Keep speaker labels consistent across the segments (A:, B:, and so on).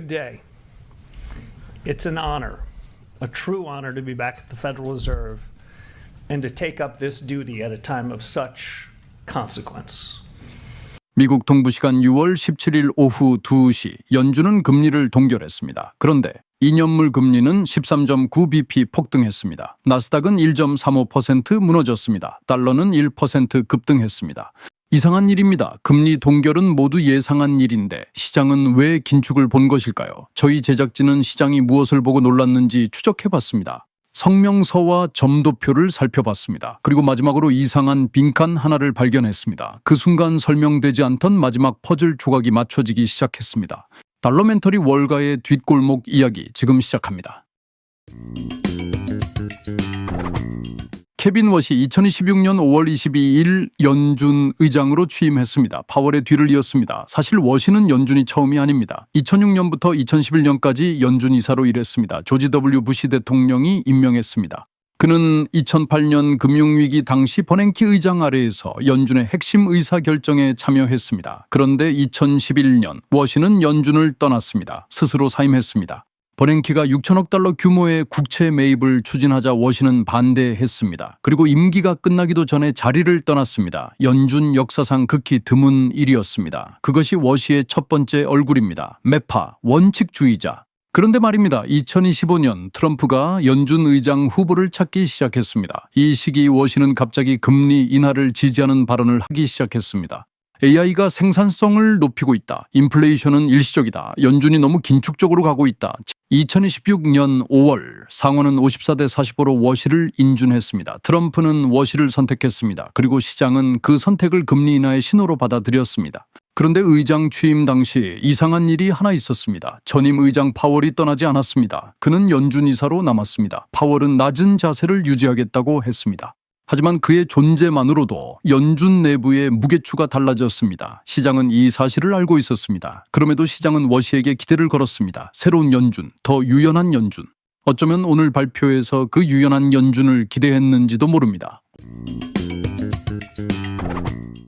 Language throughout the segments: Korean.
A: day. It's an honor, a true honor to be back at the Federal Reserve and to take up this duty at a time of such consequence.
B: 미국 동부 시간 6월 17일 오후 2시 연준은 금리를 동결했습니다. 그런데 2년물 금리는 13.9bp 폭등했습니다. 나스닥은 1.35% 무너졌습니다. 달러는 1% 급등했습니다. 이상한 일입니다. 금리 동결은 모두 예상한 일인데 시장은 왜 긴축을 본 것일까요? 저희 제작진은 시장이 무엇을 보고 놀랐는지 추적해봤습니다. 성명서와 점도표를 살펴봤습니다. 그리고 마지막으로 이상한 빈칸 하나를 발견했습니다. 그 순간 설명되지 않던 마지막 퍼즐 조각이 맞춰지기 시작했습니다. 달러멘터리 월가의 뒷골목 이야기 지금 시작합니다. 케빈 워시 2026년 5월 22일 연준 의장으로 취임했습니다. 파월의 뒤를 이었습니다. 사실 워시는 연준이 처음이 아닙니다. 2006년부터 2011년까지 연준 이사로 일했습니다. 조지 W. 부시 대통령이 임명했습니다. 그는 2008년 금융위기 당시 버냉키 의장 아래에서 연준의 핵심 의사결정에 참여했습니다. 그런데 2011년 워시는 연준을 떠났습니다. 스스로 사임했습니다. 버냉키가 6천억 달러 규모의 국채 매입을 추진하자 워시는 반대했습니다. 그리고 임기가 끝나기도 전에 자리를 떠났습니다. 연준 역사상 극히 드문 일이었습니다. 그것이 워시의 첫 번째 얼굴입니다. 매파, 원칙주의자. 그런데 말입니다. 2025년 트럼프가 연준 의장 후보를 찾기 시작했습니다. 이 시기 워시는 갑자기 금리 인하를 지지하는 발언을 하기 시작했습니다. AI가 생산성을 높이고 있다. 인플레이션은 일시적이다. 연준이 너무 긴축적으로 가고 있다. 2026년 5월 상원은 54대 45로 워시를 인준했습니다. 트럼프는 워시를 선택했습니다. 그리고 시장은 그 선택을 금리 인하의 신호로 받아들였습니다. 그런데 의장 취임 당시 이상한 일이 하나 있었습니다. 전임 의장 파월이 떠나지 않았습니다. 그는 연준 이사로 남았습니다. 파월은 낮은 자세를 유지하겠다고 했습니다. 하지만 그의 존재만으로도 연준 내부의 무게추가 달라졌습니다. 시장은 이 사실을 알고 있었습니다. 그럼에도 시장은 워시에게 기대를 걸었습니다. 새로운 연준, 더 유연한 연준. 어쩌면 오늘 발표에서 그 유연한 연준을 기대했는지도 모릅니다.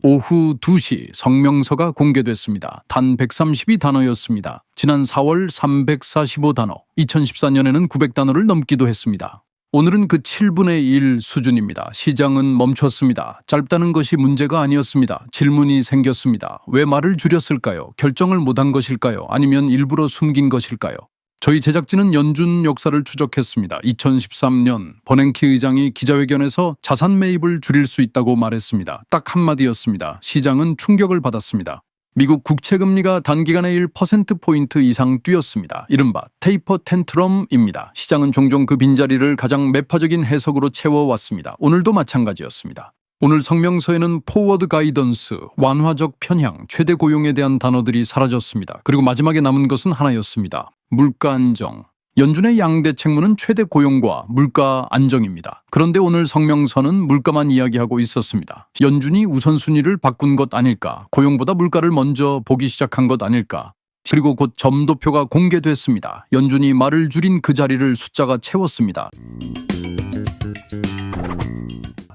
B: 오후 2시 성명서가 공개됐습니다. 단 132단어였습니다. 지난 4월 345단어, 2014년에는 900단어를 넘기도 했습니다. 오늘은 그 7분의 1 수준입니다. 시장은 멈췄습니다. 짧다는 것이 문제가 아니었습니다. 질문이 생겼습니다. 왜 말을 줄였을까요? 결정을 못한 것일까요? 아니면 일부러 숨긴 것일까요? 저희 제작진은 연준 역사를 추적했습니다. 2013년 버냉키 의장이 기자회견에서 자산 매입을 줄일 수 있다고 말했습니다. 딱 한마디였습니다. 시장은 충격을 받았습니다. 미국 국채금리가 단기간에 1%포인트 이상 뛰었습니다. 이른바 테이퍼 텐트럼입니다. 시장은 종종 그 빈자리를 가장 매파적인 해석으로 채워왔습니다. 오늘도 마찬가지였습니다. 오늘 성명서에는 포워드 가이던스, 완화적 편향, 최대 고용에 대한 단어들이 사라졌습니다. 그리고 마지막에 남은 것은 하나였습니다. 물가 안정. 연준의 양대 책무는 최대 고용과 물가 안정입니다. 그런데 오늘 성명서는 물가만 이야기하고 있었습니다. 연준이 우선순위를 바꾼 것 아닐까? 고용보다 물가를 먼저 보기 시작한 것 아닐까? 그리고 곧 점도표가 공개됐습니다. 연준이 말을 줄인 그 자리를 숫자가 채웠습니다.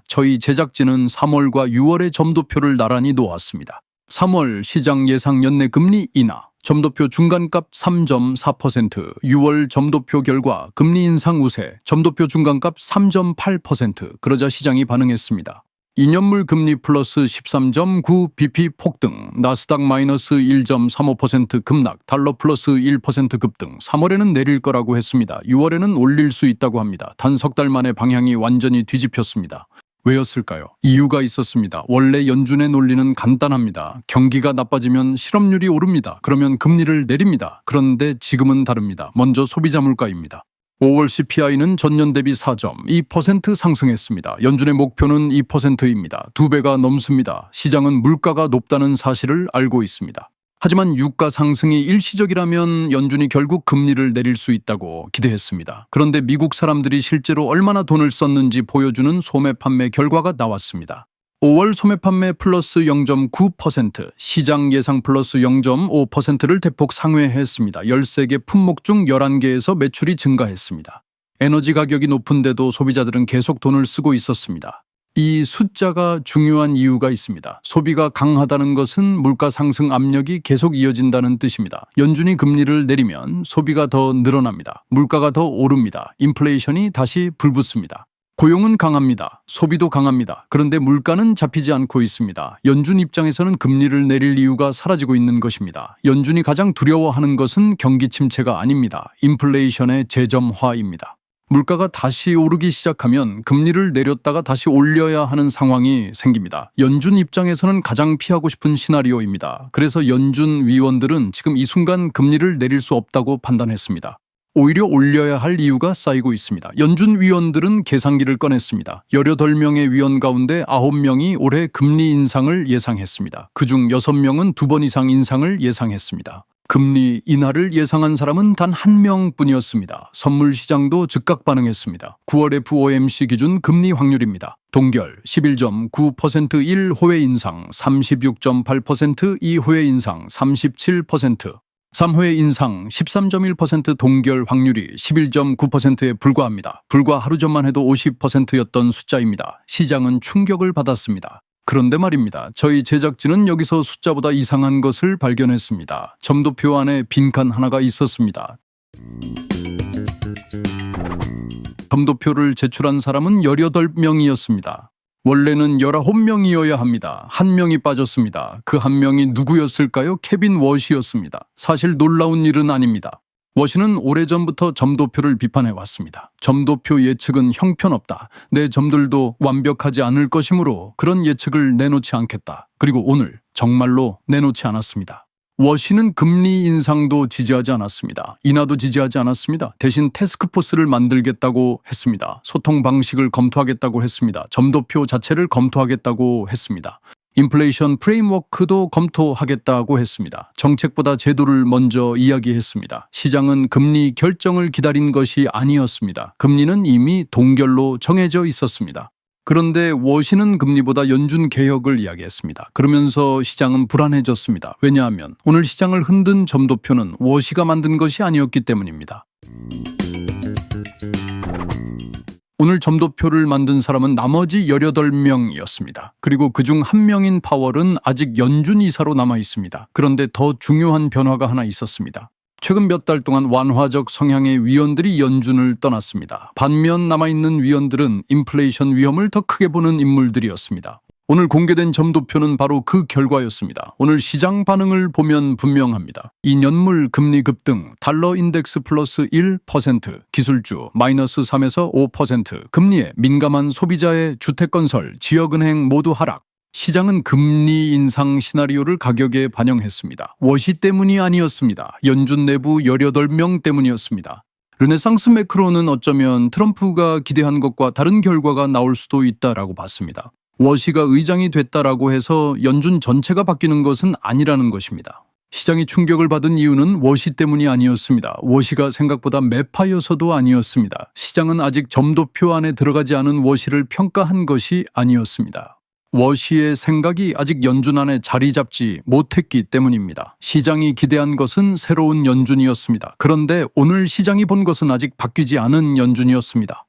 B: 저희 제작진은 3월과 6월의 점도표를 나란히 놓았습니다. 3월 시장 예상 연내 금리 인하. 점도표 중간값 3.4%, 6월 점도표 결과 금리 인상 우세, 점도표 중간값 3.8%, 그러자 시장이 반응했습니다. 2년물 금리 플러스 13.9bp 폭등, 나스닥 마이너스 1.35% 급락, 달러 플러스 1% 급등, 3월에는 내릴 거라고 했습니다. 6월에는 올릴 수 있다고 합니다. 단 석 달 만에 방향이 완전히 뒤집혔습니다. 왜였을까요? 이유가 있었습니다. 원래 연준의 논리는 간단합니다. 경기가 나빠지면 실업률이 오릅니다. 그러면 금리를 내립니다. 그런데 지금은 다릅니다. 먼저 소비자 물가입니다. 5월 CPI는 전년 대비 4.2% 상승했습니다. 연준의 목표는 2%입니다. 2배가 넘습니다. 시장은 물가가 높다는 사실을 알고 있습니다. 하지만 유가 상승이 일시적이라면 연준이 결국 금리를 내릴 수 있다고 기대했습니다. 그런데 미국 사람들이 실제로 얼마나 돈을 썼는지 보여주는 소매 판매 결과가 나왔습니다. 5월 소매 판매 플러스 0.9%, 시장 예상 플러스 0.5%를 대폭 상회했습니다. 13개 품목 중 11개에서 매출이 증가했습니다. 에너지 가격이 높은데도 소비자들은 계속 돈을 쓰고 있었습니다. 이 숫자가 중요한 이유가 있습니다. 소비가 강하다는 것은 물가 상승 압력이 계속 이어진다는 뜻입니다. 연준이 금리를 내리면 소비가 더 늘어납니다. 물가가 더 오릅니다. 인플레이션이 다시 불붙습니다. 고용은 강합니다. 소비도 강합니다. 그런데 물가는 잡히지 않고 있습니다. 연준 입장에서는 금리를 내릴 이유가 사라지고 있는 것입니다. 연준이 가장 두려워하는 것은 경기 침체가 아닙니다. 인플레이션의 재점화입니다. 물가가 다시 오르기 시작하면 금리를 내렸다가 다시 올려야 하는 상황이 생깁니다. 연준 입장에서는 가장 피하고 싶은 시나리오입니다. 그래서 연준 위원들은 지금 이 순간 금리를 내릴 수 없다고 판단했습니다. 오히려 올려야 할 이유가 쌓이고 있습니다. 연준 위원들은 계산기를 꺼냈습니다. 18명의 위원 가운데 9명이 올해 금리 인상을 예상했습니다. 그중 6명은 2번 이상 인상을 예상했습니다. 금리 인하를 예상한 사람은 단 1명뿐이었습니다. 선물 시장도 즉각 반응했습니다. 9월 FOMC 기준 금리 확률입니다. 동결 11.9% 1호의 인상, 36.8% 2호의 인상, 37%. 3회 인상 13.1% 동결 확률이 11.9%에 불과합니다. 불과 하루 전만 해도 50%였던 숫자입니다. 시장은 충격을 받았습니다. 그런데 말입니다. 저희 제작진은 여기서 숫자보다 이상한 것을 발견했습니다. 점도표 안에 빈칸 하나가 있었습니다. 점도표를 제출한 사람은 18명이었습니다. 원래는 19명이어야 합니다. 1명이 빠졌습니다. 그 1명이 누구였을까요? 케빈 워시였습니다. 사실 놀라운 일은 아닙니다. 워시는 오래전부터 점도표를 비판해왔습니다. 점도표 예측은 형편없다. 내 점들도 완벽하지 않을 것이므로 그런 예측을 내놓지 않겠다. 그리고 오늘 정말로 내놓지 않았습니다. 워시는 금리 인상도 지지하지 않았습니다. 인하도 지지하지 않았습니다. 대신 태스크포스를 만들겠다고 했습니다. 소통 방식을 검토하겠다고 했습니다. 점도표 자체를 검토하겠다고 했습니다. 인플레이션 프레임워크도 검토하겠다고 했습니다. 정책보다 제도를 먼저 이야기했습니다. 시장은 금리 결정을 기다린 것이 아니었습니다. 금리는 이미 동결로 정해져 있었습니다. 그런데 워시는 금리보다 연준 개혁을 이야기했습니다. 그러면서 시장은 불안해졌습니다. 왜냐하면 오늘 시장을 흔든 점도표는 워시가 만든 것이 아니었기 때문입니다. 오늘 점도표를 만든 사람은 나머지 18명이었습니다. 그리고 그중 1명인 파월은 아직 연준 이사로 남아 있습니다. 그런데 더 중요한 변화가 하나 있었습니다. 최근 몇 달 동안 완화적 성향의 위원들이 연준을 떠났습니다. 반면 남아있는 위원들은 인플레이션 위험을 더 크게 보는 인물들이었습니다. 오늘 공개된 점도표는 바로 그 결과였습니다. 오늘 시장 반응을 보면 분명합니다. 2년물 금리 급등, 달러 인덱스 플러스 1%, 기술주 마이너스 3에서 5%, 금리에 민감한 소비자의 주택건설, 지역은행 모두 하락. 시장은 금리 인상 시나리오를 가격에 반영했습니다. 워시 때문이 아니었습니다. 연준 내부 18명 때문이었습니다. 르네상스 매크로는 어쩌면 트럼프가 기대한 것과 다른 결과가 나올 수도 있다라고 봤습니다. 워시가 의장이 됐다라고 해서 연준 전체가 바뀌는 것은 아니라는 것입니다. 시장이 충격을 받은 이유는 워시 때문이 아니었습니다. 워시가 생각보다 매파여서도 아니었습니다. 시장은 아직 점도표 안에 들어가지 않은 워시를 평가한 것이 아니었습니다. 워시의 생각이 아직 연준 안에 자리 잡지 못했기 때문입니다. 시장이 기대한 것은 새로운 연준이었습니다. 그런데 오늘 시장이 본 것은 아직 바뀌지 않은 연준이었습니다.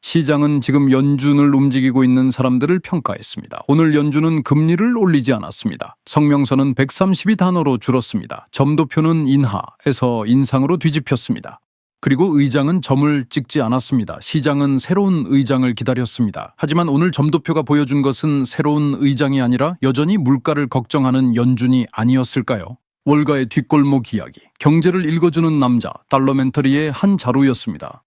B: 시장은 지금 연준을 움직이고 있는 사람들을 평가했습니다. 오늘 연준은 금리를 올리지 않았습니다. 성명서는 132단어로 줄었습니다. 점도표는 인하에서 인상으로 뒤집혔습니다. 그리고 의장은 점을 찍지 않았습니다. 시장은 새로운 의장을 기다렸습니다. 하지만 오늘 점도표가 보여준 것은 새로운 의장이 아니라 여전히 물가를 걱정하는 연준이 아니었을까요? 월가의 뒷골목 이야기, 경제를 읽어주는 남자, 달러멘터리의 한 자루였습니다.